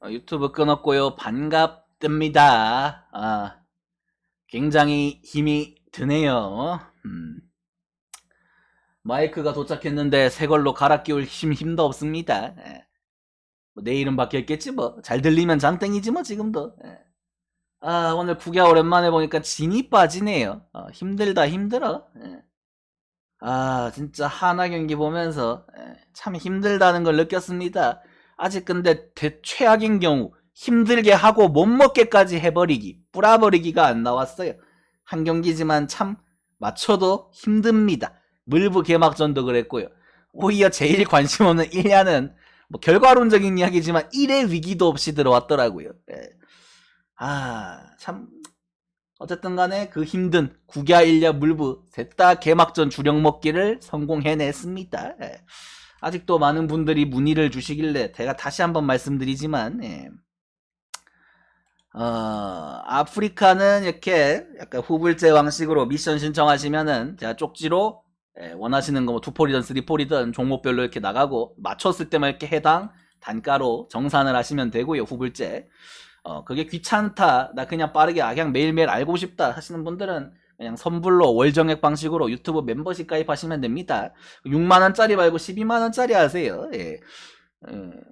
유튜브 끊었고요. 반갑습니다. 굉장히 힘이 드네요. 마이크가 도착했는데 새 걸로 갈아 끼울 힘도 없습니다. 뭐 내일은 바뀌었겠지 뭐. 잘 들리면 장땡이지 뭐 지금도. 오늘 구겨 오랜만에 보니까 진이 빠지네요. 힘들다 힘들어. 진짜 하나 경기 보면서 참 힘들다는 걸 느꼈습니다. 아직 근데 최악인 경우 힘들게 하고 못 먹게까지 해버리기, 뿌라버리기가 안 나왔어요. 한 경기지만 참 맞춰도 힘듭니다. 물부 개막전도 그랬고요. 오히려 제일 관심 없는 1야는 뭐 결과론적인 이야기지만 1의 위기도 없이 들어왔더라고요. 참 어쨌든 간에 그 힘든 국야 1야 물부 셋 다 개막전 주력 먹기를 성공해냈습니다. 아직도 많은 분들이 문의를 주시길래 제가 다시 한번 말씀드리지만 아프리카는 이렇게 약간 후불제 방식으로 미션 신청하시면은 제가 쪽지로 원하시는 거 뭐 2폴이든 3폴이든 종목별로 이렇게 나가고 맞췄을 때만 이렇게 해당 단가로 정산을 하시면 되고요. 후불제. 그게 귀찮다, 나 그냥 빠르게 그냥 매일매일 알고 싶다 하시는 분들은 그냥 선불로 월정액 방식으로 유튜브 멤버십 가입하시면 됩니다. 6만원짜리 말고 12만원짜리 하세요.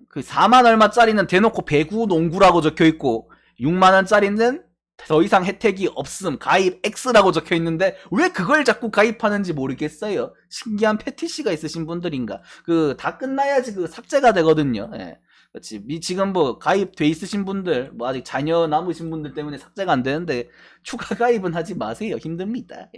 그 4만 얼마짜리는 대놓고 배구 농구라고 적혀있고 6만원짜리는 더 이상 혜택이 없음, 가입 X라고 적혀있는데 왜 그걸 자꾸 가입하는지 모르겠어요. 신기한 패티시가 있으신 분들인가. 다 끝나야지 삭제가 되거든요. 그렇지. 지금 뭐 가입돼 있으신 분들, 뭐 아직 자녀 남으신 분들 때문에 삭제가 안 되는데 추가 가입은 하지 마세요. 힘듭니다.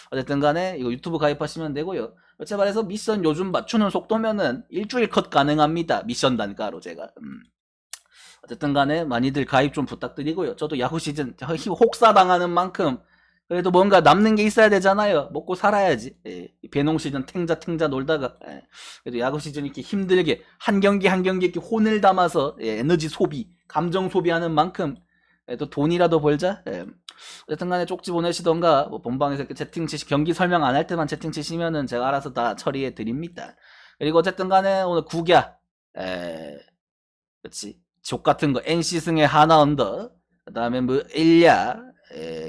어쨌든 간에 이거 유튜브 가입하시면 되고요. 그렇지 말해서 미션 요즘 맞추는 속도면은 일주일 컷 가능합니다. 미션 단가로 제가. 어쨌든 간에 많이들 가입 좀 부탁드리고요. 저도 야후 시즌 혹사 당하는 만큼 그래도 뭔가 남는 게 있어야 되잖아요. 먹고 살아야지. 배농 시즌 탱자 놀다가 그래도 야구 시즌 이렇게 힘들게 한 경기 한 경기 이렇게 혼을 담아서 에너지 소비, 감정 소비하는 만큼 또 돈이라도 벌자. 어쨌든 간에 쪽지 보내시던가 뭐 본방에서 이렇게 채팅 치시 경기 설명 안 할 때만 채팅 치시면은 제가 알아서 다 처리해 드립니다. 그리고 어쨌든 간에 오늘 국야 그렇지. 족 같은 거 NC승의 하나 언더, 그 다음에 뭐 1야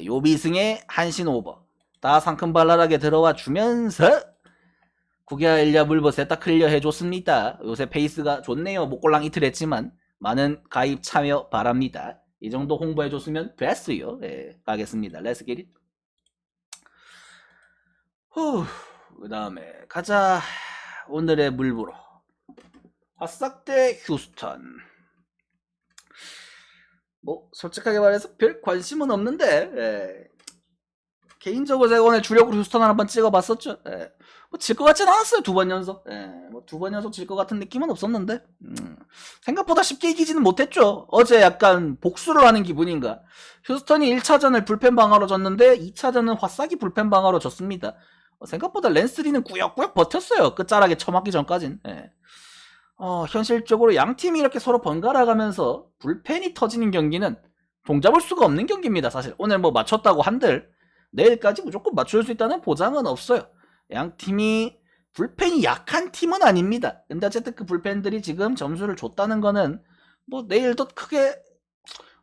요비승의 한신 오버 다 상큼발랄하게 들어와 주면서 국야 1야 물버 셋다 클리어 해줬습니다. 요새 페이스가 좋네요. 목골랑 이틀 했지만 많은 가입 참여 바랍니다. 이 정도 홍보해줬으면 됐어요. 가겠습니다. 렛츠 기릿. 그 다음에 가자. 오늘의 물부로 화싹 대 휴스턴. 뭐 솔직하게 말해서 별 관심은 없는데 개인적으로 제가 오늘 주력으로 휴스턴 한번 찍어봤었죠. 뭐 질 것 같진 않았어요. 2번 연속. 뭐 2번 연속 질 것 같은 느낌은 없었는데 생각보다 쉽게 이기지는 못했죠. 어제 약간 복수를 하는 기분인가. 휴스턴이 1차전을 불펜 방어로 졌는데 2차전은 화싹이 불펜 방어로 졌습니다. 생각보다 랜스리는 꾸역꾸역 버텼어요. 끝자락에 처맞기 전까진. 현실적으로 양 팀이 이렇게 서로 번갈아 가면서 불펜이 터지는 경기는 종잡을 수가 없는 경기입니다. 사실 오늘 뭐 맞췄다고 한들 내일까지 무조건 맞출 수 있다는 보장은 없어요. 양 팀이 불펜이 약한 팀은 아닙니다. 근데 어쨌든 그 불펜들이 지금 점수를 줬다는 거는 뭐 내일도 크게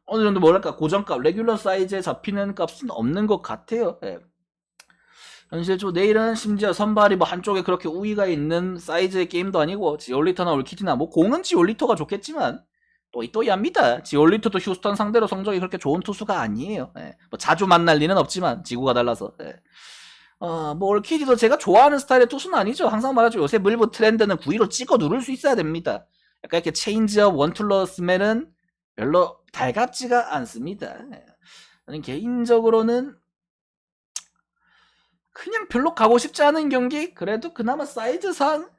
어느 정도 뭐랄까 고정값, 레귤러 사이즈에 잡히는 값은 없는 것 같아요. 현실적으로 내일은 심지어 선발이 뭐 한쪽에 그렇게 우위가 있는 사이즈의 게임도 아니고 지올리터나 올키티나 뭐 공은 지올리터가 좋겠지만 또이또이합니다. 지올리터도 휴스턴 상대로 성적이 그렇게 좋은 투수가 아니에요. 뭐 자주 만날 리는 없지만 지구가 달라서. 뭐 올키디도 제가 좋아하는 스타일의 투수는 아니죠. 항상 말하죠. 요새 물부 트렌드는 9위로 찍어 누를 수 있어야 됩니다. 약간 이렇게 체인지업 원툴러 스멜은 별로 달갑지가 않습니다. 저는 개인적으로는 그냥 별로 가고 싶지 않은 경기? 그래도 그나마 사이즈상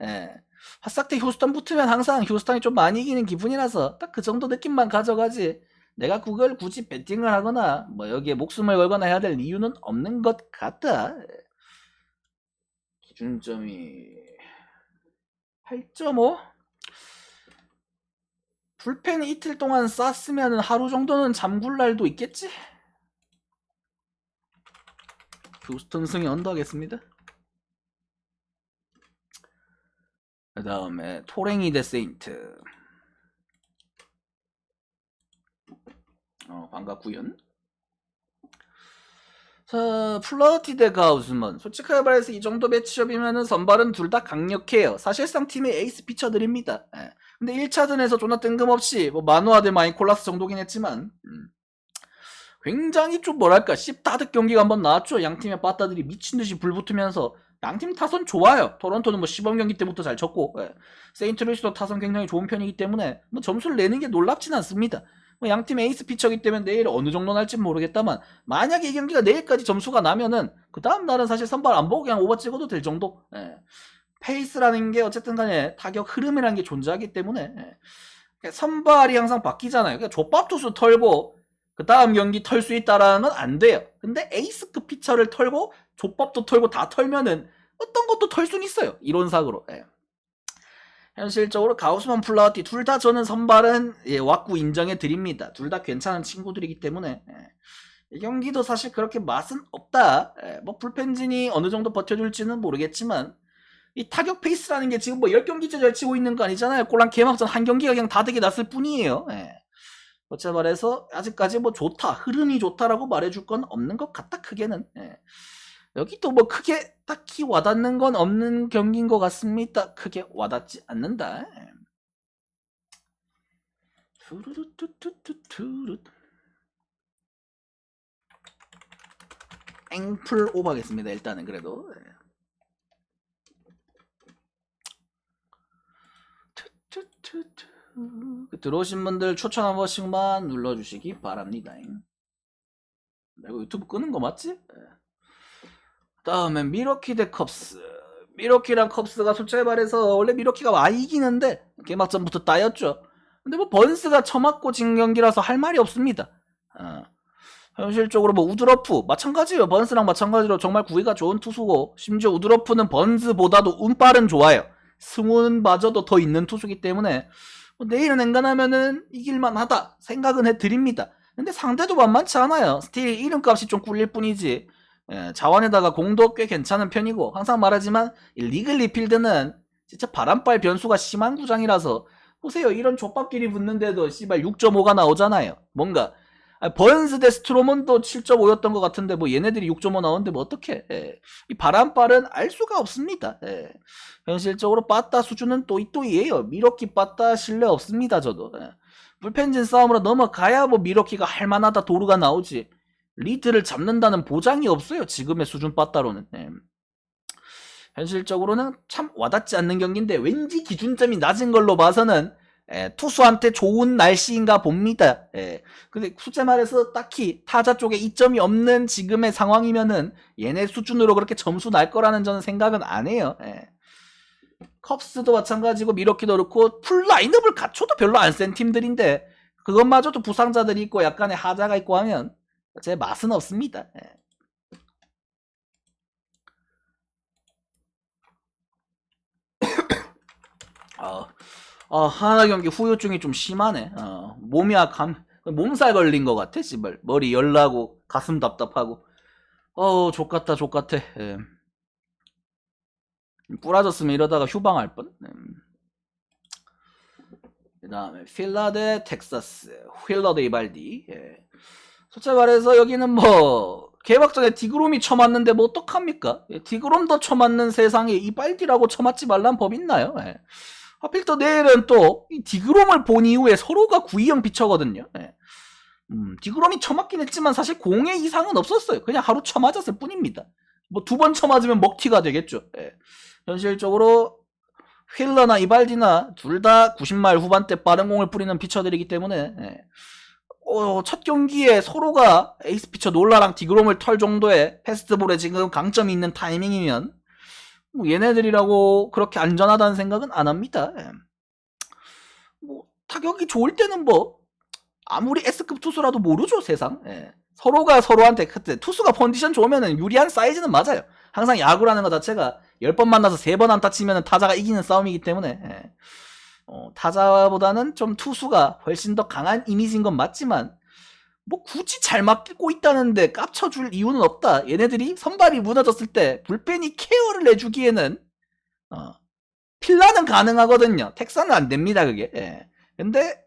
화싹 대 휴스턴 붙으면 항상 휴스턴이 좀 많이 이기는 기분이라서 딱 그 정도 느낌만 가져가지 내가 그걸 굳이 배팅을 하거나 뭐 여기에 목숨을 걸거나 해야 될 이유는 없는 것 같다. 기준점이 8.5? 불펜 이틀 동안 쌌으면 하루 정도는 잠굴 날도 있겠지? 휴스턴 승이 언더 하겠습니다. 그 다음에 토랭이 대 세인트. 반갑구연. 자, 플러티 대 가우스먼. 솔직하게 말해서 이 정도 매치업이면은 선발은 둘 다 강력해요. 사실상 팀의 에이스 피처들입니다. 예. 근데 1차전에서 존나 뜬금없이 뭐 마누아 대 마이콜라스 정도긴 했지만 굉장히 좀 뭐랄까 씹다득 경기가 한번 나왔죠. 양팀의 빠따들이 미친듯이 불붙으면서 양팀 타선 좋아요. 토론토는 뭐 시범 경기 때부터 잘 쳤고 세인트루이스도 타선 굉장히 좋은 편이기 때문에 뭐 점수를 내는 게 놀랍진 않습니다. 뭐 양팀 에이스 피처기 때문에 내일 어느 정도 날지 모르겠다만 만약에 이 경기가 내일까지 점수가 나면은 그 다음 날은 사실 선발 안 보고 그냥 오버 찍어도 될 정도. 페이스라는 게 어쨌든 간에 타격 흐름이라는 게 존재하기 때문에 선발이 항상 바뀌잖아요. 그러니까 족밥 투수 털고 그 다음 경기 털 수 있다라는 건 안 돼요. 근데 에이스급 피처를 털고 족밥도 털고 다 털면은 어떤 것도 털 수는 있어요. 이론상으로. 현실적으로 가우스만 플라우티 둘 다 저는 선발은 왁구 인정해 드립니다. 둘 다 괜찮은 친구들이기 때문에 이 경기도 사실 그렇게 맛은 없다. 뭐 불펜진이 어느 정도 버텨줄지는 모르겠지만 이 타격 페이스라는 게 지금 뭐 10경기째 잘 치고 있는 거 아니잖아요. 꼴랑 개막전 한 경기가 그냥 다되게 났을 뿐이에요. 어째 말해서 아직까지 뭐 좋다, 흐름이 좋다라고 말해줄 건 없는 것 같다, 크게는. 여기 또 뭐 크게 딱히 와닿는 건 없는 경기인 것 같습니다. 크게 와닿지 않는다. 앵플 오버하겠습니다. 일단은 그래도. 들어오신 분들 추천 한 번씩만 눌러주시기 바랍니다. 내가 유튜브 끄는 거 맞지? 다음에 미러키 대 컵스. 미러키랑 컵스가 솔직히 말해서 원래 미러키가 많이 이기는데 개막전부터 따였죠. 근데 뭐 번스가 처맞고 진 경기라서 할 말이 없습니다. 현실적으로 뭐 우드러프 마찬가지예요. 번스랑 마찬가지로 정말 구위가 좋은 투수고 심지어 우드러프는 번스보다도 운빨은 좋아요. 승운마저도 더 있는 투수기 때문에 뭐 내일은 엔간하면은 이길만 하다 생각은 해드립니다. 근데 상대도 만만치 않아요. 스틸 이름값이 좀 꿀릴 뿐이지 자원에다가 공도 꽤 괜찮은 편이고 항상 말하지만 이 리글리 필드는 진짜 바람빨 변수가 심한 구장이라서 보세요. 이런 족밥끼리 붙는데도 씨발 6.5가 나오잖아요. 뭔가 번스 대 스트로먼도 7.5였던 것 같은데 뭐 얘네들이 6.5 나오는데 뭐 어떡해. 이 바람빨은 알 수가 없습니다. 현실적으로 빠따 수준은 또이또이에요. 미러키 빠따 신뢰 없습니다. 저도. 불펜진 싸움으로 넘어가야 뭐 미러키가 할만하다 도루가 나오지. 리드를 잡는다는 보장이 없어요. 지금의 수준 빠따로는. 현실적으로는 참 와닿지 않는 경기인데 왠지 기준점이 낮은 걸로 봐서는 투수한테 좋은 날씨인가 봅니다. 근데 솔직히 말해서 딱히 타자 쪽에 이점이 없는 지금의 상황이면은 얘네 수준으로 그렇게 점수 날 거라는 저는 생각은 안 해요. 컵스도 마찬가지고 미러키도 그렇고 풀 라인업을 갖춰도 별로 안 센 팀들인데 그것마저도 부상자들이 있고 약간의 하자가 있고 하면 제 맛은 없습니다. 하나 경기 후유증이 좀 심하네. 몸이 몸살 걸린 것 같아. 씨발 머리 열나고 가슴 답답하고. 족같다 족같아. 뿌라졌으면 이러다가 휴방할 뻔. 그 다음에 필라 대 텍사스. 휠러 대 이발디. 솔직히 말해서 여기는 뭐 개막전에 디그롬이 쳐맞는데 뭐 어떡합니까? 디그롬도 쳐맞는 세상에 이발디라고 쳐맞지 말란 법 있나요? 하필 또 내일은 또 이 디그롬을 본 이후에 서로가 9-2형 피처거든요. 디그롬이 쳐맞긴 했지만 사실 공의 이상은 없었어요. 그냥 하루 쳐맞았을 뿐입니다. 뭐 2번 쳐맞으면 먹튀가 되겠죠. 현실적으로 휠러나 이발디나 둘 다 90마일 후반대 빠른 공을 뿌리는 피처들이기 때문에 첫 경기에 서로가 에이스 피처 놀라랑 디그롬을 털 정도의 패스트볼에 지금 강점이 있는 타이밍이면 뭐 얘네들이라고 그렇게 안전하다는 생각은 안 합니다. 뭐 타격이 좋을 때는 뭐 아무리 S급 투수라도 모르죠 세상. 서로가 서로한테 그때 투수가 컨디션 좋으면 유리한 사이즈는 맞아요. 항상 야구라는 것 자체가 10번 만나서 3번 안타 치면 타자가 이기는 싸움이기 때문에 타자보다는 좀 투수가 훨씬 더 강한 이미지인 건 맞지만 뭐 굳이 잘 맞고 있다는데 깝쳐줄 이유는 없다. 얘네들이 선발이 무너졌을 때 불펜이 케어를 해주기에는 필라는 가능하거든요. 텍사는 안 됩니다, 그게. 예. 근데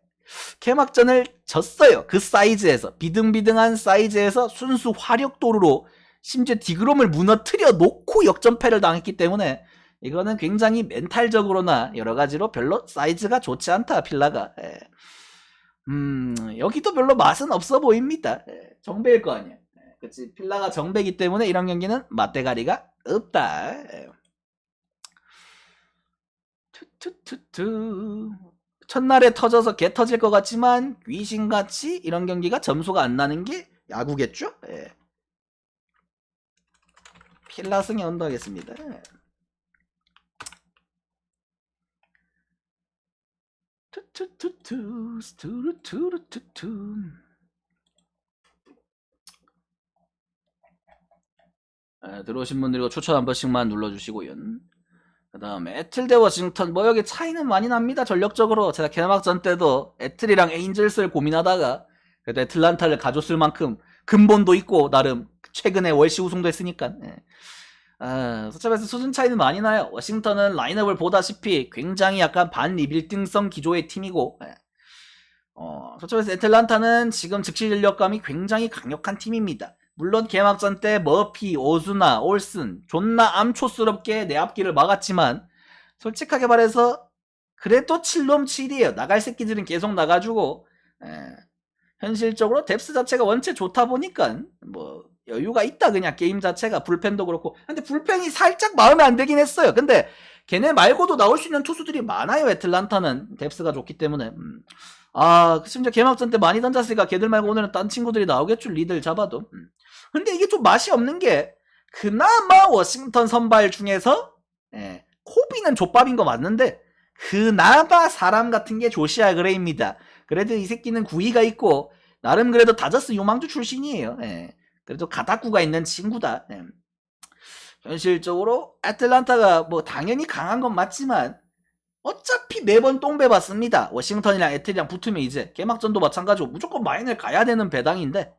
개막전을 졌어요. 그 사이즈에서. 비등비등한 사이즈에서 순수 화력도루로 심지어 디그롬을 무너뜨려 놓고 역전패를 당했기 때문에 이거는 굉장히 멘탈적으로나 여러 가지로 별로 사이즈가 좋지 않다, 필라가. 예. 여기도 별로 맛은 없어 보입니다. 예. 정배일 거 아니야. 예. 그치. 필라가 정배기 때문에 이런 경기는 맛대가리가 없다. 예. 투투투투. 첫날에 터져서 개 터질 것 같지만 귀신같이 이런 경기가 점수가 안 나는 게 야구겠죠? 예. 필라 승이 언더하겠습니다. 투투투투 스투루투루투투. 들어오신 분들이 추천 한 번씩만 눌러주시고요. 그 다음에 애틀 대 워싱턴, 뭐 여기 차이는 많이 납니다. 전력적으로. 제가 개막전 때도 애틀이랑 에인절스를 고민하다가 그래도 애틀란타를 가졌을 만큼 근본도 있고 나름 최근에 월시 우승도 했으니까. 예. 솔직히 말해서 수준 차이는 많이 나요. 워싱턴은 라인업을 보다시피 굉장히 약간 반리빌딩성 기조의 팀이고, 예. 솔직히 말해서 애틀란타는 지금 즉시 전력감이 굉장히 강력한 팀입니다. 물론 개막전 때 머피, 오즈나, 올슨 존나 암초스럽게 내 앞길을 막았지만 솔직하게 말해서 그래도 7놈 7이에요. 나갈 새끼들은 계속 나가주고, 현실적으로 뎁스 자체가 원체 좋다 보니까 뭐 여유가 있다, 그냥 게임 자체가. 불펜도 그렇고. 근데 불펜이 살짝 마음에 안 들긴 했어요. 근데 걔네 말고도 나올 수 있는 투수들이 많아요. 애틀란타는 뎁스가 좋기 때문에. 심지어 개막전 때 많이 던졌으니까 걔들 말고 오늘은 딴 친구들이 나오겠죠, 리드를 잡아도. 근데 이게 좀 맛이 없는 게 그나마 워싱턴 선발 중에서 코비는 족밥인 거 맞는데 그나마 사람 같은 게 조시아 그레이입니다. 그래도 이 새끼는 구위가 있고 나름 그래도 다저스 유망주 출신이에요. 그래도 가닥구가 있는 친구다. 현실적으로 애틀란타가 뭐 당연히 강한 건 맞지만 어차피 매번 똥배 받습니다. 워싱턴이랑 애틀이랑 붙으면 이제 개막전도 마찬가지고 무조건 마인을 가야 되는 배당인데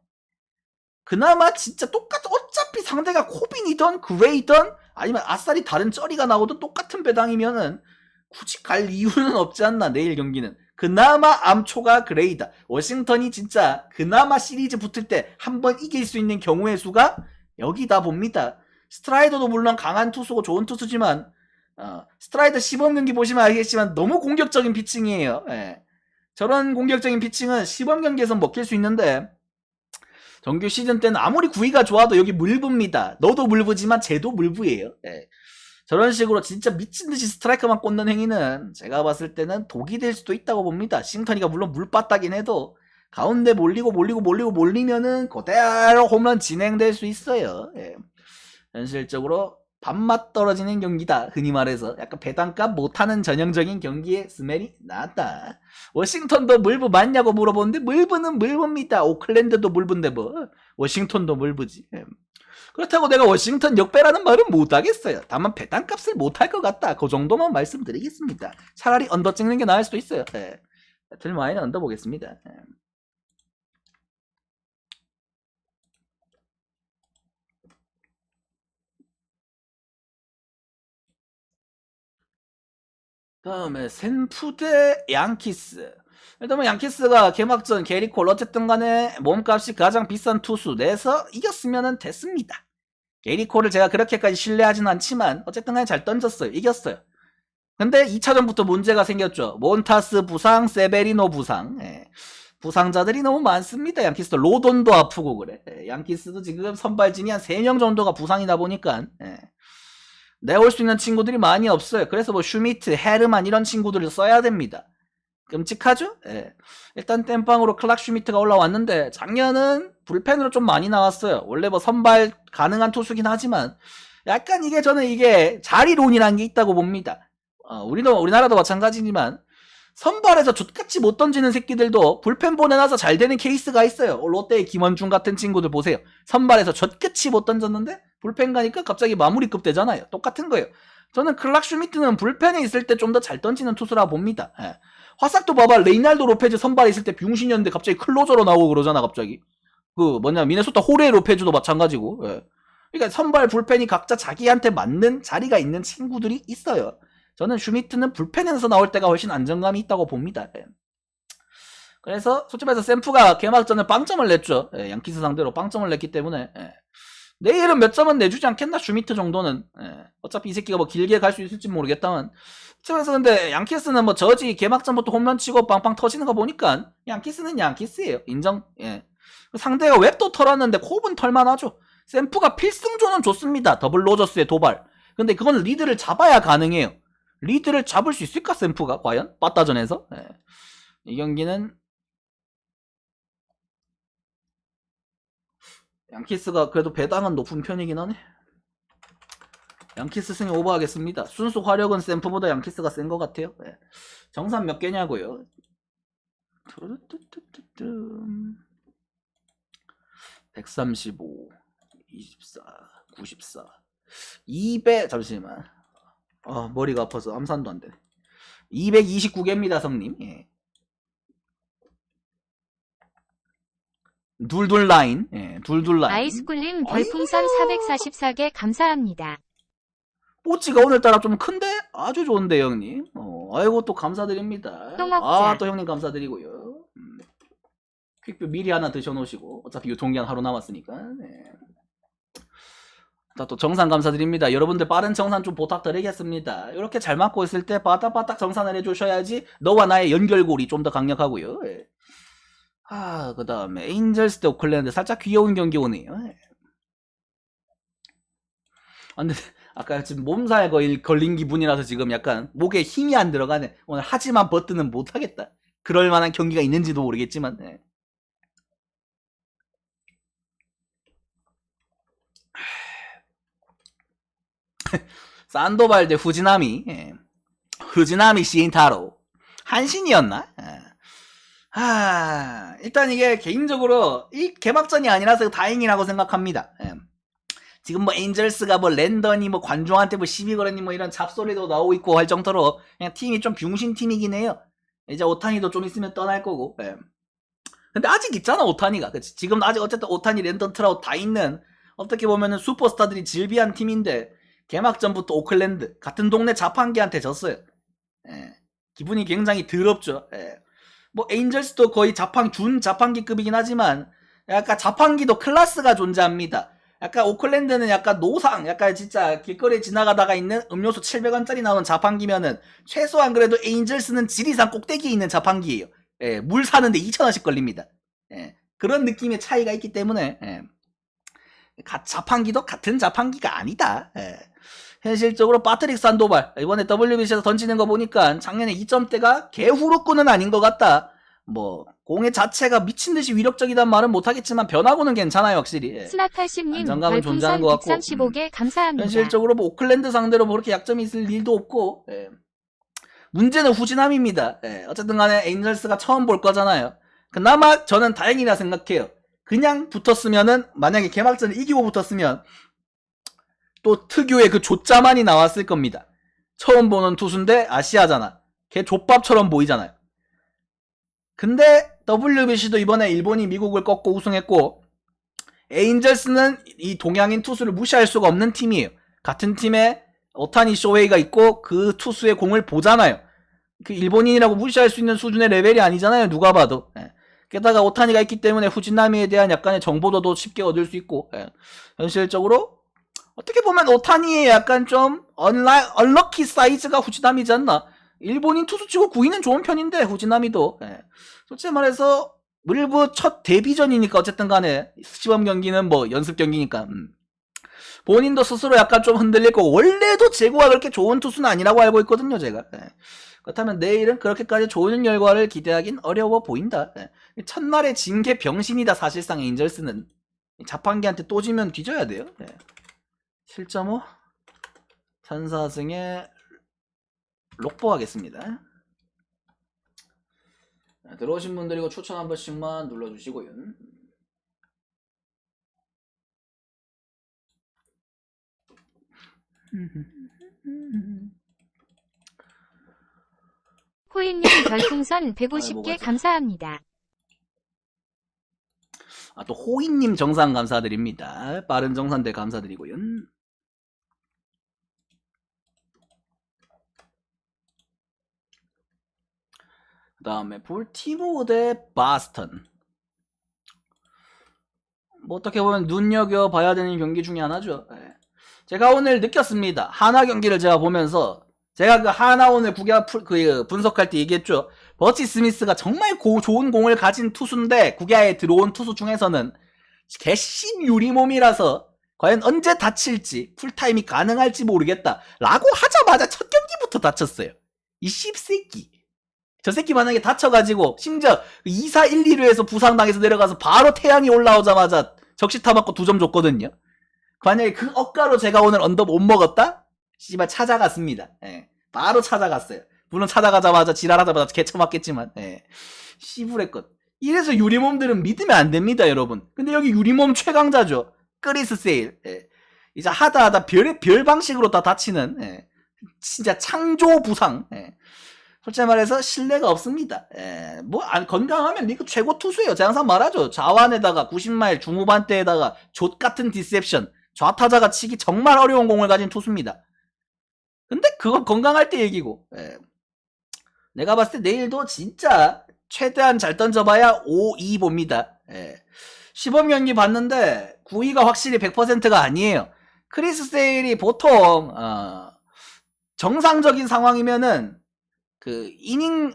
그나마 진짜 똑같은, 어차피 상대가 코빈이던 그레이던 아니면 아싸리 다른 쩌리가 나오던 똑같은 배당이면은 굳이 갈 이유는 없지 않나. 내일 경기는 그나마 암초가 그레이다. 워싱턴이 진짜 그나마 시리즈 붙을 때 한 번 이길 수 있는 경우의 수가 여기다 봅니다. 스트라이더도 물론 강한 투수고 좋은 투수지만 스트라이더 시범 경기 보시면 알겠지만 너무 공격적인 피칭이에요. 저런 공격적인 피칭은 시범 경기에서 먹힐 수 있는데 정규 시즌 때는 아무리 구위가 좋아도 여기 물부입니다. 너도 물부지만 쟤도 물부예요. 저런 식으로 진짜 미친듯이 스트라이크만 꽂는 행위는 제가 봤을 때는 독이 될 수도 있다고 봅니다. 싱턴이가 물론 물빠따긴 해도 가운데 몰리면은 그대로 홈런 진행될 수 있어요. 현실적으로 밥맛 떨어지는 경기다. 흔히 말해서 약간 배당값 못하는 전형적인 경기의 스멜이 나왔다. 워싱턴도 물부 맞냐고 물어보는데 물부는 물부입니다. 오클랜드도 물부인데 뭐 워싱턴도 물부지. 그렇다고 내가 워싱턴 역배라는 말은 못하겠어요. 다만 배당값을 못할 것 같다. 그 정도만 말씀드리겠습니다. 차라리 언더 찍는 게 나을 수도 있어요. 들마이는 언더 보겠습니다. 다음에 샌프 대 양키스. 일단 뭐 양키스가 개막전 게리콜 어쨌든 간에 몸값이 가장 비싼 투수 내서 이겼으면 됐습니다. 게리콜을 제가 그렇게까지 신뢰하진 않지만 어쨌든 간에 잘 던졌어요. 이겼어요. 근데 2차전부터 문제가 생겼죠. 몬타스 부상, 세베리노 부상. 부상자들이 너무 많습니다. 양키스도 로돈도 아프고 그래. 양키스도 지금 선발진이 한 3명 정도가 부상이다 보니까 내올 수 있는 친구들이 많이 없어요. 그래서 뭐 슈미트, 헤르만 이런 친구들을 써야 됩니다. 끔찍하죠? 일단 땜빵으로 클락 슈미트가 올라왔는데 작년은 불펜으로 좀 많이 나왔어요. 원래 뭐 선발 가능한 투수긴 하지만 약간 이게 저는 이게 자리론이라는 게 있다고 봅니다. 우리나라도 마찬가지지만 선발에서 족같이 못 던지는 새끼들도 불펜 보내놔서 잘 되는 케이스가 있어요. 롯데의 김원중 같은 친구들 보세요. 선발에서 족같이 못 던졌는데 불펜 가니까 갑자기 마무리급 되잖아요. 똑같은 거예요. 저는 클락 슈미트는 불펜에 있을 때 좀 더 잘 던지는 투수라 봅니다. 화싹도 봐봐. 레이날도 로페즈 선발에 있을 때 병신이었는데 갑자기 클로저로 나오고 그러잖아. 갑자기 미네소타 호레 로페즈도 마찬가지고. 그러니까 선발 불펜이 각자 자기한테 맞는 자리가 있는 친구들이 있어요. 저는 슈미트는 불펜에서 나올 때가 훨씬 안정감이 있다고 봅니다. 예. 그래서 솔직히 말해서 샘프가 개막전에 빵점을 냈죠. 예, 양키스 상대로 빵점을 냈기 때문에 내일은 몇 점은 내주지 않겠나, 슈미트 정도는. 어차피 이 새끼가 뭐 길게 갈 수 있을지 모르겠다만. 그래서 근데 양키스는 뭐 저지 개막전부터 홈런 치고 빵빵 터지는 거 보니까 양키스는 양키스예요. 인정. 상대가 웹도 털었는데 콥은 털만하죠. 샘프가 필승조는 좋습니다. 더블 로저스의 도발. 근데 그건 리드를 잡아야 가능해요. 리드를 잡을 수 있을까, 샘프가 과연? 빠따전에서? 이 경기는 양키스가 그래도 배당은 높은 편이긴 하네. 양키스 승이 오버하겠습니다. 순수 화력은 샘프보다 양키스가 센 것 같아요. 정산 몇 개냐고요? 135, 24, 94, 200, 잠시만. 머리가 아파서 암산도 안 되네. 229개입니다, 성님. 둘둘 라인. 둘둘 라인. 아이스쿨님 별풍선 444개 감사합니다. 뽀찌가 오늘따라 좀 큰데? 아주 좋은데, 형님. 아이고, 또 감사드립니다. 또 먹자. 또 형님 감사드리고요. 퀵뷰 미리 하나 드셔놓으시고, 어차피 유통기한 하루 남았으니까. 자, 또 정산 감사드립니다. 여러분들 빠른 정산 좀 부탁드리겠습니다. 이렇게 잘 맞고 있을 때 바닥바닥 정산을 해주셔야지 너와 나의 연결고리 좀 더 강력하고요. 그 다음에 에인절스 대 오클랜드 살짝 귀여운 경기 오네요. 근데 아까 지금 몸살 걸린 기분이라서 지금 약간 목에 힘이 안 들어가네. 오늘 하지만 버튼은 못하겠다. 그럴 만한 경기가 있는지도 모르겠지만. 산도발 대 후지나미. 후지나미 시인타로. 한신이었나? 일단 이게 개인적으로 이 개막전이 아니라서 다행이라고 생각합니다. 지금 뭐 엔젤스가 뭐 랜던이 뭐 관중한테 뭐 시비 걸었니 뭐 이런 잡소리도 나오고 있고 할 정도로 그냥 팀이 좀 병신 팀이긴 해요. 이제 오타니도 좀 있으면 떠날 거고. 근데 아직 있잖아, 오타니가. 그치? 지금 아직 어쨌든 오타니, 랜던, 트라웃 다 있는, 어떻게 보면은 슈퍼스타들이 질비한 팀인데 개막전부터 오클랜드 같은 동네 자판기한테 졌어요. 기분이 굉장히 더럽죠. 뭐 엔젤스도 거의 준 자판기급이긴 하지만 약간 자판기도 클래스가 존재합니다. 약간 오클랜드는 약간 노상, 약간 진짜 길거리에 지나가다가 있는 음료수 700원짜리 나오는 자판기면은 최소한 그래도 에인절스는 지리산 꼭대기에 있는 자판기예요. 물 사는데 2,000원씩 걸립니다. 그런 느낌의 차이가 있기 때문에 자판기도 같은 자판기가 아니다. 현실적으로 파트릭 산도발 이번에 WBC에서 던지는 거 보니까 작년에 2점대가 개후루꾼은 아닌 것 같다. 뭐 공의 자체가 미친듯이 위력적이란 말은 못하겠지만 변화구는 괜찮아요, 확실히. 스나탈심님 안정감은 존재하는 것 같고 135개 감사합니다. 현실적으로 뭐 오클랜드 상대로 뭐 그렇게 약점이 있을 일도 없고 문제는 후지남입니다. 어쨌든 간에 에인절스가 처음 볼 거잖아요. 그나마 저는 다행이라 생각해요. 그냥 붙었으면은 만약에 개막전을 이기고 붙었으면 또 특유의 그 조짜만이 나왔을 겁니다. 처음 보는 투수인데 아시아잖아. 걔 족밥처럼 보이잖아요. 근데 WBC도 이번에 일본이 미국을 꺾고 우승했고 에인절스는 이 동양인 투수를 무시할 수가 없는 팀이에요. 같은 팀에 오타니 쇼헤이가 있고 그 투수의 공을 보잖아요. 그 일본인이라고 무시할 수 있는 수준의 레벨이 아니잖아요, 누가 봐도. 게다가 오타니가 있기 때문에 후지나미에 대한 약간의 정보도 쉽게 얻을 수 있고 현실적으로 어떻게 보면 오타니의 약간 좀 언럭키 사이즈가 후지나미지 않나. 일본인 투수치고 구위는 좋은 편인데 후지나미도 솔직히 말해서 일부 첫 데뷔전이니까 어쨌든 간에 시범 경기는 뭐 연습 경기니까 본인도 스스로 약간 좀 흔들릴 거고 원래도 제구가 그렇게 좋은 투수는 아니라고 알고 있거든요, 제가. 그렇다면 내일은 그렇게까지 좋은 결과를 기대하긴 어려워 보인다. 첫날에 진 게 병신이다, 사실상 에인절스는. 자판기한테 또 지면 뒤져야 돼요. 7.5 천사승에 록보 하겠습니다. 들어오신 분들이고 추천 한 번씩만 눌러주시고요. 코인님 별풍선 150개 감사합니다. 또 호이님 정산 감사드립니다. 빠른 정산대 감사드리고요. 다음에 볼티모어 대 바스턴. 뭐 어떻게 보면 눈여겨봐야 되는 경기 중에 하나죠. 예. 제가 오늘 느꼈습니다. 하나 경기를 제가 보면서 제가 그 하나 오늘 분석할 때 얘기했죠. 버치 스미스가 정말 좋은 공을 가진 투수인데 구기아에 들어온 투수 중에서는 개심 유리몸이라서 과연 언제 다칠지 풀타임이 가능할지 모르겠다 라고 하자마자 첫 경기부터 다쳤어요. 이 씹새끼. 저 새끼 만약에 다쳐가지고 심지어 2사 1, 2루에서 부상당해서 내려가서 바로 태양이 올라오자마자 적시타 맞고 2점 줬거든요. 만약에 그 억가로 제가 오늘 언더 못 먹었다? 씨발 찾아갔습니다. 예. 바로 찾아갔어요. 물론 찾아가자마자 지랄하자마자 개쳐맞겠지만 씨부레 것. 이래서 유리몸들은 믿으면 안 됩니다, 여러분. 근데 여기 유리몸 최강자죠. 크리스 세일. 예. 이제 하다 별 방식으로 다 다치는 진짜 창조 부상. 솔직히 말해서 신뢰가 없습니다. 건강하면 리그 최고 투수예요. 제가 항상 말하죠. 자완에다가 90마일 중후반대에다가 족같은 디셉션. 좌타자가 치기 정말 어려운 공을 가진 투수입니다. 근데 그건 건강할 때 얘기고. 내가 봤을 때 내일도 진짜 최대한 잘 던져봐야 5-2 봅니다. 시범 경기 봤는데 9위가 확실히 100%가 아니에요. 크리스 세일이 보통 정상적인 상황이면은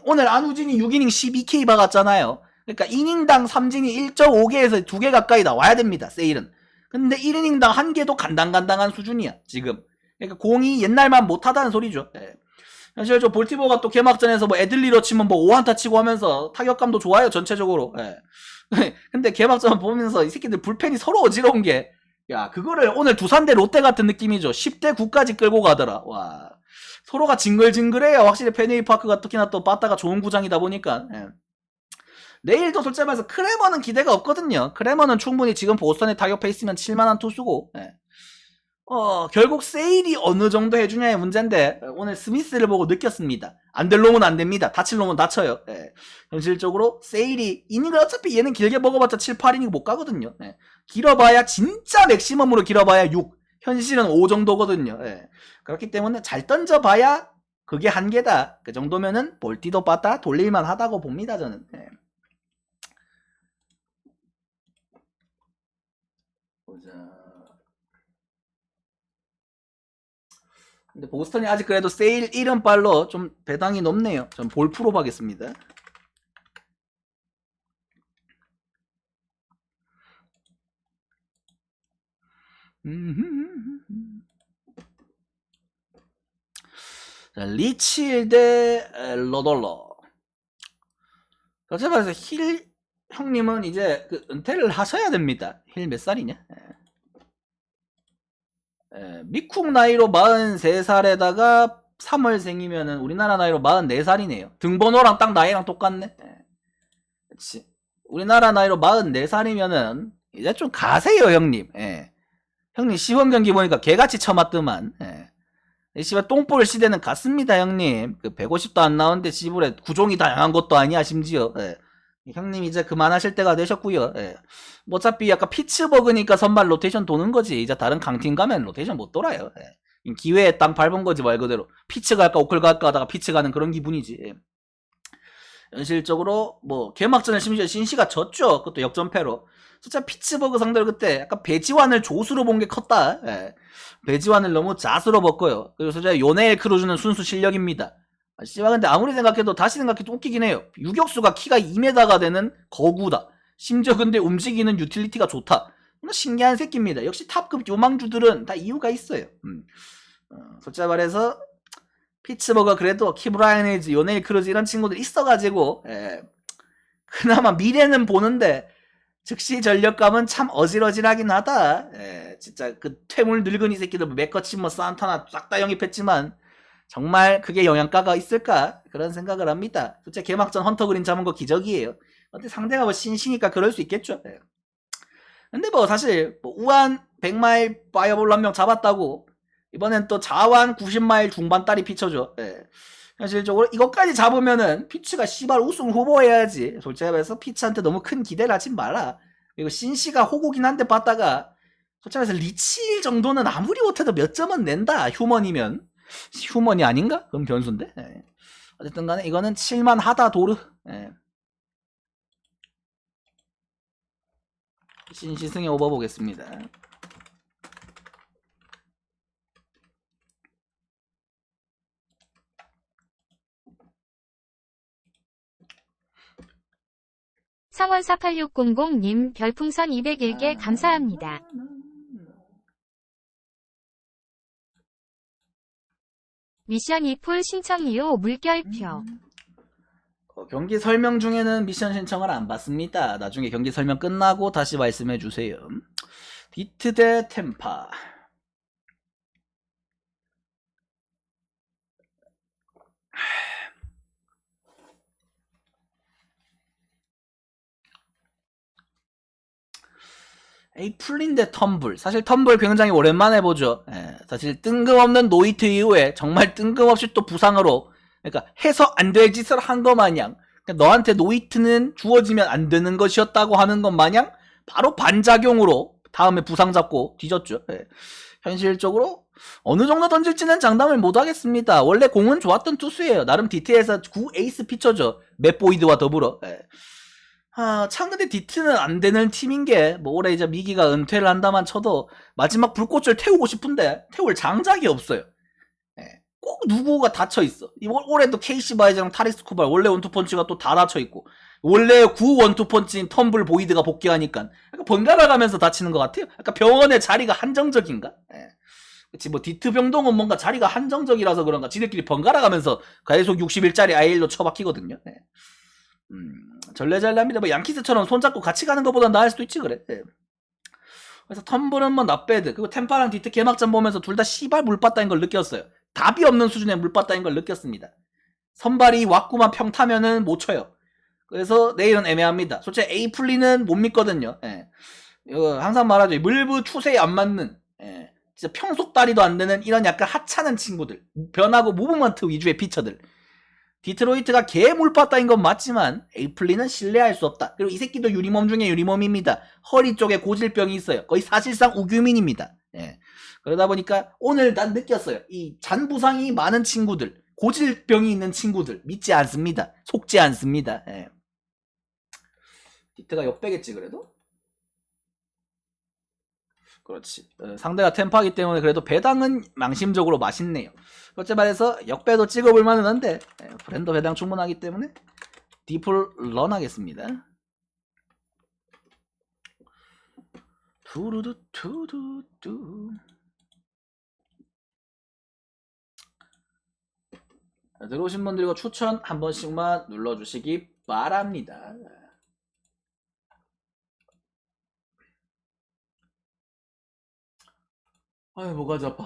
오늘 안우진이 6이닝 12K 박았잖아요. 그러니까 이닝당 삼진이 1.5개에서 2개 가까이 나와야 됩니다, 세일은. 근데 1이닝당 1개도 간당간당한 수준이야, 지금. 그러니까 공이 옛날만 못하다는 소리죠. 사실 저 볼티모어가 또 개막전에서 뭐 애들리로 치면 뭐 5안타 치고 하면서 타격감도 좋아요, 전체적으로. 근데 개막전 보면서 이 새끼들 불펜이 서로 어지러운 게, 야, 그거를 오늘 두산대 롯데 같은 느낌이죠. 10대 9까지 끌고 가더라. 와. 서로가 징글징글해요. 확실히 페니웨이 파크가 특히나 또 빠따가 좋은 구장이다 보니까. 내일도 솔직히 말해서 크레머는 기대가 없거든요. 크레머는 충분히 지금 보스턴의 타격 페이스면 칠만한 투수고. 결국 세일이 어느 정도 해주냐의 문제인데 오늘 스미스를 보고 느꼈습니다. 안 될 놈은 안 됩니다. 다칠 놈은 다쳐요. 현실적으로 세일이 이닝을 어차피 얘는 길게 먹어봤자 7, 8이닝 못 가거든요. 길어봐야 진짜 맥시멈으로 길어봐야 6. 현실은 5 정도거든요. 그렇기 때문에 잘 던져봐야 그게 한계다. 그 정도면은 볼티도 빠따 돌릴만 하다고 봅니다, 저는. 보자. 근데 보스턴이 아직 그래도 세일 1연발로 좀 배당이 높네요. 전 볼 프로 하겠습니다. 자, 리칠 대 러덜러. 어차피 말해서 힐 형님은 이제 은퇴를 하셔야 됩니다. 힐 몇 살이냐? 미국 나이로 43살에다가 3월생이면은 우리나라 나이로 44살이네요. 등번호랑 딱 나이랑 똑같네. 그치. 우리나라 나이로 44살이면은 이제 좀 가세요, 형님. 형님 시범 경기 보니까 개같이 쳐맞더만. 씨발 똥볼 시대는 갔습니다, 형님. 150도 안 나오는데 지불에 구종이 다양한 것도 아니야, 심지어. 형님 이제 그만하실 때가 되셨고요. 뭐 어차피 약간 피츠버그니까 선발 로테이션 도는 거지. 이제 다른 강팀 가면 로테이션 못 돌아요. 기회에 땅 밟은 거지 말 그대로. 피츠 갈까 오클 갈까 하다가 피츠 가는 그런 기분이지. 현실적으로 뭐 개막전에 심지어 신시가 졌죠. 그것도 역전패로. 진짜 피츠버그 상대로 그때 약간 배지환을 조수로 본 게 컸다. 배지환을 너무 자수로 벗고요. 그래서 제가 요네일 크루즈는 순수 실력입니다. 씨발 근데 아무리 생각해도 다시 생각해도 웃기긴 해요. 유격수가 키가 2m가 되는 거구다. 심지어 근데 움직이는 유틸리티가 좋다. 신기한 새끼입니다. 역시 탑급 요망주들은 다 이유가 있어요. 솔직히 말해서 피츠버그 그래도 키브라이너즈, 요네일 크루즈 이런 친구들 있어가지고 그나마 미래는 보는데 즉시 전력감은 참 어질어질하긴 하다. 진짜 그 퇴물 늙은이 새끼들 맥커치 뭐 산타나 싹 다 영입했지만 정말 그게 영향가가 있을까? 그런 생각을 합니다. 솔직히 개막전 헌터 그린 잡은 거 기적이에요. 근데 상대가 뭐 신시니까 그럴 수 있겠죠. 근데 뭐 사실 뭐 우한 100마일 파이어볼 한 명 잡았다고 이번엔 또 자완 90마일 중반딸이 피쳐줘. 현실적으로 이것까지 잡으면은 피츠가 씨발 우승 후보해야지. 솔직히 말해서 피츠한테 너무 큰 기대를 하지 마라. 그리고 신시가 호구긴 한데 봤다가 솔직히 말해서 리칠 정도는 아무리 못해도 몇 점은 낸다. 휴먼이면. 휴먼이 아닌가? 그럼 변수인데. 어쨌든 간에 이거는 칠만하다 도르. 예. 신시승에 오버 보겠습니다. 상원 48600님 별풍선 201개 감사합니다. 미션 2풀 신청 이후 물결표. 경기 설명 중에는 미션 신청을 안 받습니다. 나중에 경기 설명 끝나고 다시 말씀해 주세요. 디트 대 템파. 에이플린 대 텀블. 사실 텀블 굉장히 오랜만에 보죠. 예, 사실 뜬금없는 노이트 이후에 정말 뜬금없이 또 부상으로, 그러니까 해서 안 될 짓을 한 거 마냥, 그러니까 너한테 노이트는 주어지면 안 되는 것이었다고 하는 것 마냥 바로 반작용으로 다음에 부상 잡고 뒤졌죠. 예. 현실적으로 어느 정도 던질지는 장담을 못 하겠습니다. 원래 공은 좋았던 투수예요. 나름 디트에서 9 에이스 피처죠. 맷 보이드와 더불어. 예. 참 근데 디트는 안 되는 팀인 게, 뭐 올해 이제 미기가 은퇴를 한다만 쳐도 마지막 불꽃을 태우고 싶은데 태울 장작이 없어요. 예. 꼭 누구가 닫혀 있어. 올해도 케이시 바이즈랑 타리스 쿠발 원래 원투펀치가 또 다 닫혀 있고, 원래 9 원투펀치인 텀블 보이드가 복귀하니까 약간 번갈아 가면서 다치는 것 같아요. 약간 병원의 자리가 한정적인가? 예. 그치, 뭐 디트 병동은 뭔가 자리가 한정적이라서 그런가 지들끼리 번갈아 가면서 계속 60일짜리 아이일로 처박히거든요. 예. 절레절레합니다. 뭐 양키스처럼 손잡고 같이 가는 것보다 나을 수도 있지 그래. 예. 그래서 텀블은 뭐 낫배드, 그리고 템파랑 디트 개막전 보면서 둘 다 씨발 물봤다인 걸 느꼈어요. 답이 없는 수준의 물봤다인 걸 느꼈습니다. 선발이 왔구만 평타면은 못 쳐요. 그래서 내일은 애매합니다. 솔직히 에이플리는 못 믿거든요. 예. 이거 항상 말하죠. 물부 추세에 안 맞는, 예. 진짜 평속다리도 안 되는 이런 약간 하찮은 친구들, 변하고 무브먼트 위주의 피처들. 디트로이트가 개 물봤다인 건 맞지만 에이플리는 신뢰할 수 없다. 그리고 이 새끼도 유리몸 중에 유리몸입니다. 허리 쪽에 고질병이 있어요. 거의 사실상 우규민입니다. 예. 그러다 보니까 오늘 난 느꼈어요. 이 잔부상이 많은 친구들, 고질병이 있는 친구들 믿지 않습니다. 속지 않습니다. 예. 디트가 역배겠지 그래도? 그렇지. 상대가 템파기 때문에 그래도 배당은 망심적으로 맛있네요. 그렇지 말해서 역배도 찍어볼 만은 한데, 브랜더 배당 충분하기 때문에 디플 런 하겠습니다. 두루두 두두두. 들어오신 분들과 추천 한 번씩만 눌러주시기 바랍니다. 아유, 뭐가 아파.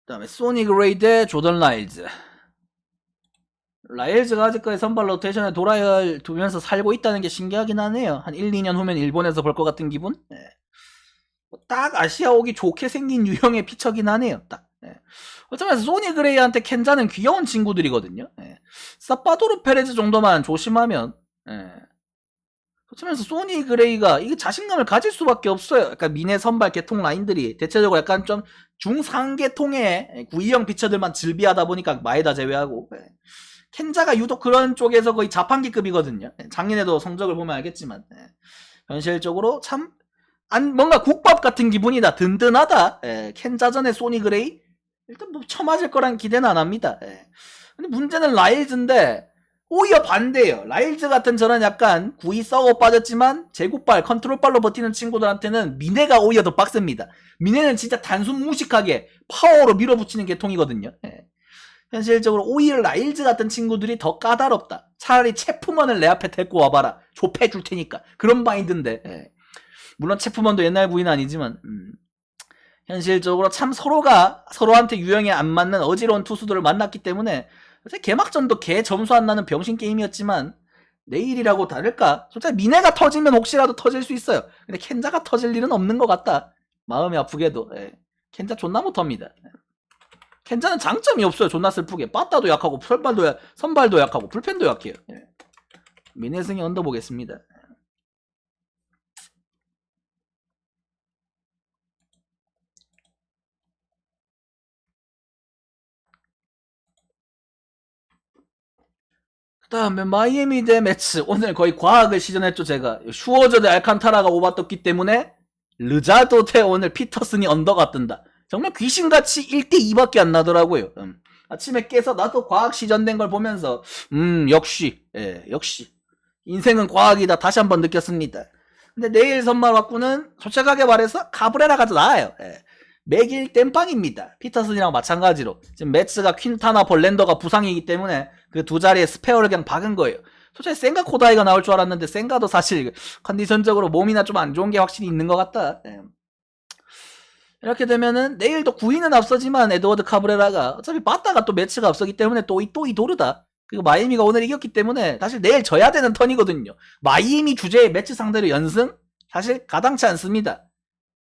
그 다음에 소닉 레이 대 조던 라일즈. 라일즈가 아직까지 선발 로테이션에 돌아야 두면서 살고 있다는 게 신기하긴 하네요. 한 1, 2년 후면 일본에서 볼 것 같은 기분? 네. 딱 아시아 오기 좋게 생긴 유형의 피처긴 하네요. 딱. 네. 어쩌면 소닉 레이한테 켄자는 귀여운 친구들이거든요. 네. 사파도르 페레즈 정도만 조심하면, 네. 그렇면서 소니 그레이가 이게 자신감을 가질 수밖에 없어요. 약간 미네 선발 계통 라인들이 대체적으로 약간 좀 중상계통의 구이형 피처들만 즐비하다 보니까 마에다 제외하고, 켄자가 유독 그런 쪽에서 거의 자판기급이거든요. 작년에도 성적을 보면 알겠지만, 현실적으로 참 뭔가 국밥 같은 기분이다. 든든하다. 켄자전의 소니 그레이 일단 뭐 쳐맞을 거란 기대는 안 합니다. 근데 문제는 라일즈인데 오히려 반대예요. 라일즈 같은 저런 약간 구이 썩어 빠졌지만 제국발, 컨트롤발로 버티는 친구들한테는 미네가 오히려 더 빡셉니다. 미네는 진짜 단순 무식하게 파워로 밀어붙이는 계통이거든요. 현실적으로 오히려 라일즈 같은 친구들이 더 까다롭다. 차라리 체프먼을 내 앞에 데리고 와봐라. 좁혀줄 테니까. 그런 마인드인데. 물론 체프먼도 옛날 부인 아니지만 현실적으로 참 서로한테 유형에 안 맞는 어지러운 투수들을 만났기 때문에 개막전도 개 점수 안 나는 병신 게임이었지만 내일이라고 다를까? 솔직히 미네가 터지면 혹시라도 터질 수 있어요. 근데 켄자가 터질 일은 없는 것 같다. 마음이 아프게도. 켄자 존나 못합니다. 켄자는 장점이 없어요. 존나 슬프게. 빠따도 약하고 선발도 약하고 불펜도 약해요. 미네 승이 언더보겠습니다. 그 다음에 마이애미 대 매츠. 오늘 거의 과학을 시전했죠, 제가. 슈어저 대 알칸타라가 오바떴기 때문에 르자도 대 오늘 피터슨이 언더가 뜬다. 정말 귀신같이 1대2밖에 안 나더라고요. 아침에 깨서 나도 과학 시전된 걸 보면서 역시 역시 인생은 과학이다 다시 한번 느꼈습니다. 근데 내일 선발 확구는 솔직하게 말해서 카브레라가 더 나아요. 매길 땜빵입니다. 피터슨이랑 마찬가지로 지금 매츠가 퀸타나 벌랜더가 부상이기 때문에 그 두 자리에 스페어를 그냥 박은 거예요. 솔직히 센가 코다이가 나올 줄 알았는데 센가도 사실 컨디션적으로 몸이나 좀 안 좋은 게 확실히 있는 것 같다. 이렇게 되면은 내일도 9위는 앞서지만 에드워드 카브레라가 어차피 빠따가 또 매치가 앞서기 때문에 또 이 도르다. 그리고 마이애미가 오늘 이겼기 때문에 사실 내일 져야 되는 턴이거든요. 마이애미 주제의 매치 상대로 연승? 사실 가당치 않습니다.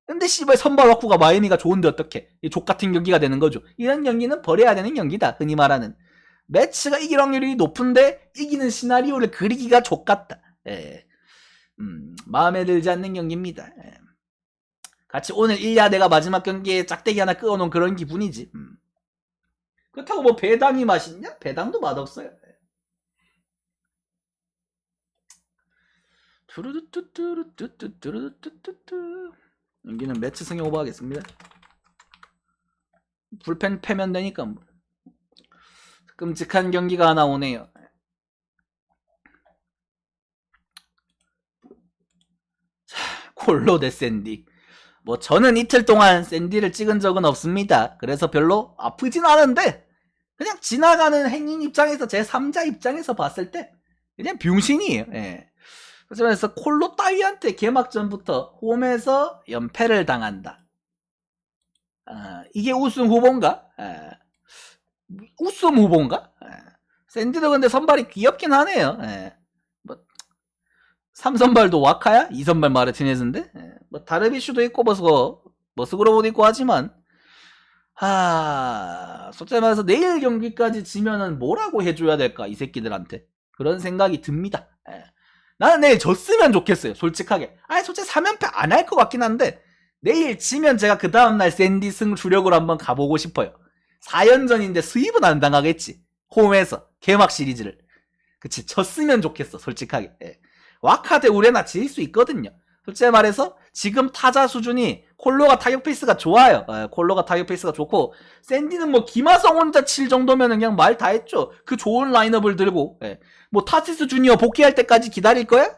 근데 씨발 선발 와쿠가 마이애미가 좋은데 어떡해. 이 족같은 경기가 되는 거죠. 이런 경기는 버려야 되는 경기다. 흔히 말하는. 매치가 이길 확률이 높은데 이기는 시나리오를 그리기가 족같다. 마음에 들지 않는 경기입니다. 같이 오늘 1야 내가 마지막 경기에 짝대기 하나 끄어놓은 그런 기분이지. 그렇다고 뭐 배당이 맛있냐? 배당도 맛없어요. 투르뚜뚜뚜뚜뚜뚜뚜뚜뚜. 여기는 매치 승에 오버하겠습니다. 불펜 패면 되니까 뭐. 끔찍한 경기가 하나 오네요. 자, 콜로 대 샌디. 뭐 저는 이틀 동안 샌디를 찍은 적은 없습니다. 그래서 별로 아프진 않은데 그냥 지나가는 행인 입장에서 제 3자 입장에서 봤을 때 그냥 병신이에요. 그래서 콜로 따위한테 개막전부터 홈에서 연패를 당한다. 이게 우승 후보인가? 우승 후보인가? 샌디도 근데 선발이 귀엽긴 하네요. 뭐 3선발도 와카야? 2선발 마르티네즈인데? 뭐 다르비슈도 있고 머스그로브도 있고 하지만 솔직히 말해서 내일 경기까지 지면은 뭐라고 해줘야 될까 이 새끼들한테 그런 생각이 듭니다. 나는 내일 졌으면 좋겠어요. 솔직하게. 솔직히 3연패 안 할 것 같긴 한데 내일 지면 제가 그 다음날 샌디 승 주력으로 한번 가보고 싶어요. 4연전인데 수입은 안 당하겠지. 홈에서 개막 시리즈를. 그치, 졌으면 좋겠어. 솔직하게. 와카 대 우레나 질 수 있거든요. 솔직히 말해서 지금 타자 수준이 콜로가 타격 페이스가 좋아요. 콜로가 타격 페이스가 좋고 샌디는 뭐 김하성 혼자 칠 정도면 그냥 말 다 했죠. 그 좋은 라인업을 들고 뭐 타티스 주니어 복귀할 때까지 기다릴 거야?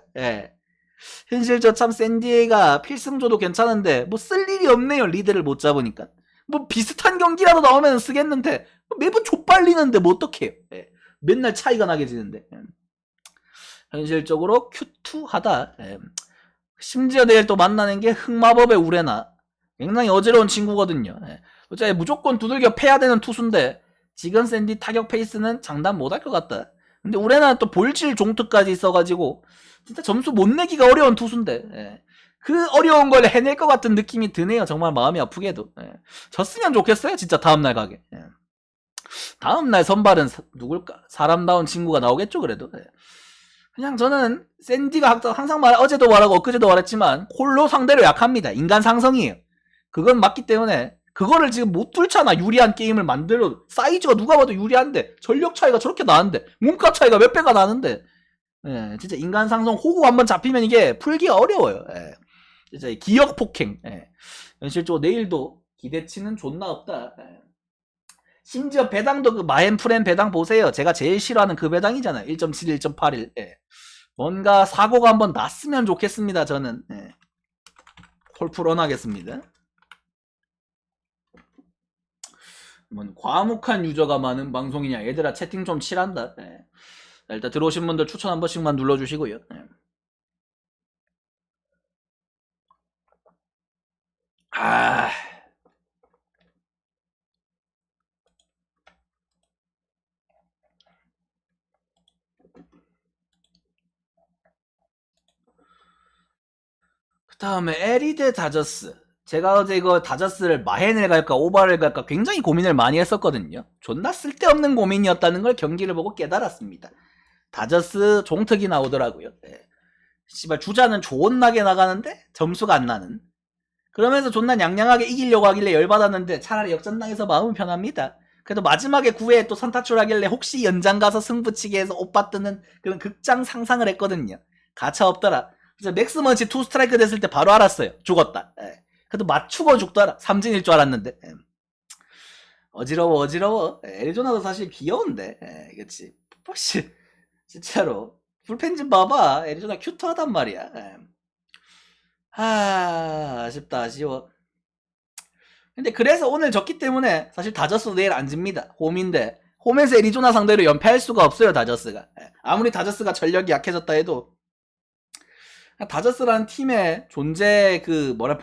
현실적 참 샌디가 필승조도 괜찮은데 뭐 쓸 일이 없네요. 리드를 못 잡으니까. 뭐 비슷한 경기라도 나오면 쓰겠는데 매번 족발리는데 뭐 어떡해요. 맨날 차이가 나게 지는데 현실적으로 큐투하다. 심지어 내일 또 만나는 게 흑마법의 우레나. 굉장히 어지러운 친구거든요. 어차피 무조건 두들겨 패야 되는 투수인데 지금 샌디 타격 페이스는 장담 못할 것 같다. 근데 우레나는 또 볼질 종특까지 있어가지고 진짜 점수 못 내기가 어려운 투수인데 그 어려운 걸 해낼 것 같은 느낌이 드네요. 정말 마음이 아프게도. 졌으면 좋겠어요. 진짜 다음날 가게. 다음날 선발은 누굴까? 사람다운 친구가 나오겠죠 그래도. 그냥 저는 샌디가 항상 어제도 말하고 엊그제도 말했지만 콜로 상대로 약합니다. 인간 상성이에요. 그건 맞기 때문에 그거를 지금 못 뚫잖아. 유리한 게임을 만들어. 사이즈가 누가 봐도 유리한데 전력 차이가 저렇게 나는데 몸값 차이가 몇 배가 나는데 진짜 인간 상성 호구 한번 잡히면 이게 풀기가 어려워요. 진짜 기억 폭행. 현실적으로 내일도 기대치는 존나 없다. 심지어 배당도 그 마엠프렌 배당 보세요. 제가 제일 싫어하는 그 배당이잖아요. 1.7, 1.81. 뭔가 사고가 한번 났으면 좋겠습니다. 저는 콜프런 하겠습니다. 뭔 과묵한 유저가 많은 방송이냐. 얘들아 채팅 좀 칠한다. 일단 들어오신 분들 추천 한 번씩만 눌러주시고요. 그 다음에 에리 대 다저스. 제가 어제 이거 다저스를 마헨을 갈까 오바를 갈까 굉장히 고민을 많이 했었거든요. 존나 쓸데없는 고민이었다는 걸 경기를 보고 깨달았습니다. 다저스 종특이 나오더라고요. 씨발 주자는 존나게 나가는데 점수가 안 나는. 그러면서 존나 냥냥하게 이기려고 하길래 열받았는데 차라리 역전당해서 마음은 편합니다. 그래도 마지막에 9회에 또 선타출하길래 혹시 연장 가서 승부치기 해서 오빠 뜨는 그런 극장 상상을 했거든요. 가차 없더라. 그래서 맥스먼치 투 스트라이크 됐을 때 바로 알았어요. 죽었다. 예. 그래도 맞추고 죽더라. 삼진일 줄 알았는데. 예. 어지러워. 예. 애리조나도 사실 귀여운데. 예. 그치. 혹시 진짜로 불펜 좀 봐봐. 애리조나 큐트하단 말이야. 예. 아쉽다. 아쉬워. 근데 그래서 오늘 졌기 때문에 사실 다저스도 내일 안 집니다. 홈인데 홈에서 애리조나 상대로 연패할 수가 없어요. 다저스가. 아무리 다저스가 전력이 약해졌다 해도 다저스라는 팀의 존재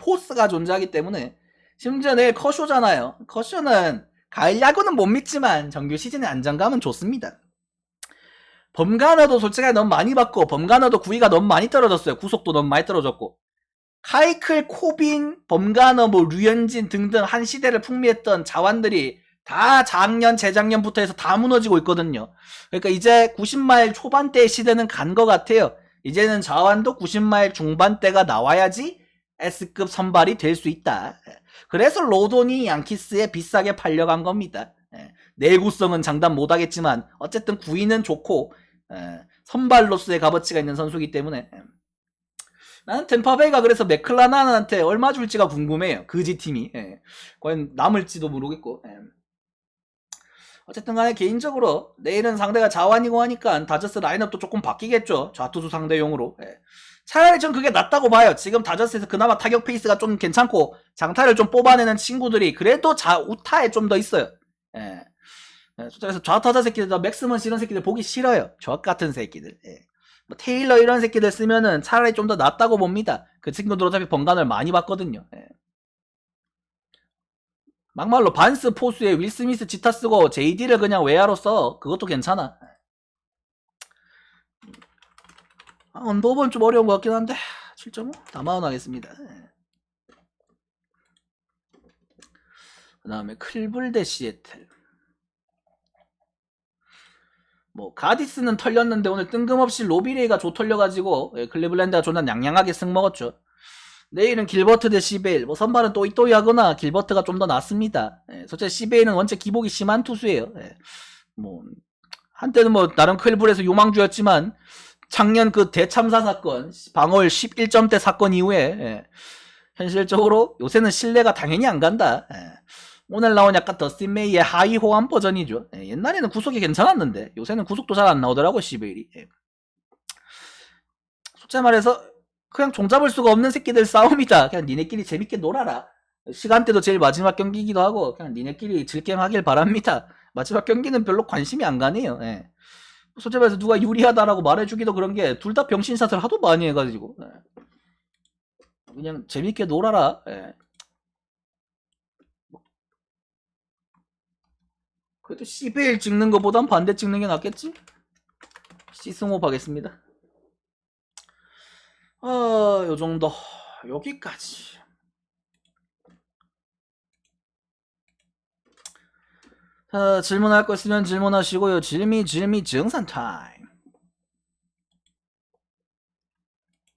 포스가 존재하기 때문에 심지어 내일 커쇼잖아요. 커쇼는 가을 야구는 못 믿지만 정규 시즌의 안정감은 좋습니다. 범가너도 솔직하게 너무 많이 받고 범가너도 구위가 너무 많이 떨어졌어요. 구속도 너무 많이 떨어졌고 카이클, 코빈, 범가너, 류현진 등등 한 시대를 풍미했던 자완들이 다 작년, 재작년부터 해서 다 무너지고 있거든요. 그러니까 이제 90마일 초반대의 시대는 간 것 같아요. 이제는 자완도 90마일 중반대가 나와야지 S급 선발이 될 수 있다. 그래서 로돈이 양키스에 비싸게 팔려간 겁니다. 내구성은 장담 못하겠지만 어쨌든 구위는 좋고 선발로서의 값어치가 있는 선수이기 때문에 나는 템파베이가 그래서 맥클라난한테 얼마 줄지가 궁금해요. 그지 팀이. 과연 남을지도 모르겠고. 어쨌든 간에 개인적으로 내일은 상대가 자완이고 하니까 다저스 라인업도 조금 바뀌겠죠. 좌투수 상대용으로. 차라리 전 그게 낫다고 봐요. 지금 다저스에서 그나마 타격 페이스가 좀 괜찮고 장타를 좀 뽑아내는 친구들이 그래도 우타에 좀 더 있어요. 그래서 좌타자 새끼들, 맥스먼 이런 새끼들 보기 싫어요. 저 같은 새끼들. 테일러 이런 새끼들 쓰면은 차라리 좀 더 낫다고 봅니다. 그 친구들 어차피 번간을 많이 받거든요. 막말로 반스 포수에 윌 스미스 지타 쓰고 JD를 그냥 외야로 써. 그것도 괜찮아. 언더오버는 좀 어려운 것 같긴 한데 7.5? 담아온 하겠습니다. 그 다음에 클불 대 시애틀. 가디스는 털렸는데 오늘 뜬금없이 로비레이가 조털려가지고 클리블랜드가 존나 냥냥하게 승 먹었죠. 내일은 길버트 대 시베일. 선발은 또이또이하거나 길버트가 좀 더 낫습니다. 솔직히 시베일은 원체 기복이 심한 투수예요. 한때는 나름 클불에서 요망주였지만 작년 그 대참사 사건, 방어율 11점대 사건 이후에 현실적으로 요새는 신뢰가 당연히 안 간다. 오늘 나온 약간 더스틴 메이의 하위 호환 버전이죠. 옛날에는 구속이 괜찮았는데 요새는 구속도 잘 안 나오더라고 시베일이. 솔직히 말해서 그냥 종잡을 수가 없는 새끼들 싸움이다. 그냥 니네끼리 재밌게 놀아라. 시간대도 제일 마지막 경기이기도 하고 그냥 니네끼리 즐겜하길 바랍니다. 마지막 경기는 별로 관심이 안 가네요. 솔직히 말해서 누가 유리하다라고 말해주기도 그런 게 둘 다 병신샷을 하도 많이 해가지고 그냥 재밌게 놀아라. 그래도 시베일 찍는 것보단 반대 찍는 게 낫겠지? 시승호흡 하겠습니다. 요 정도. 여기까지. 질문할 거 있으면 질문하시고요. 질미 증산 타임.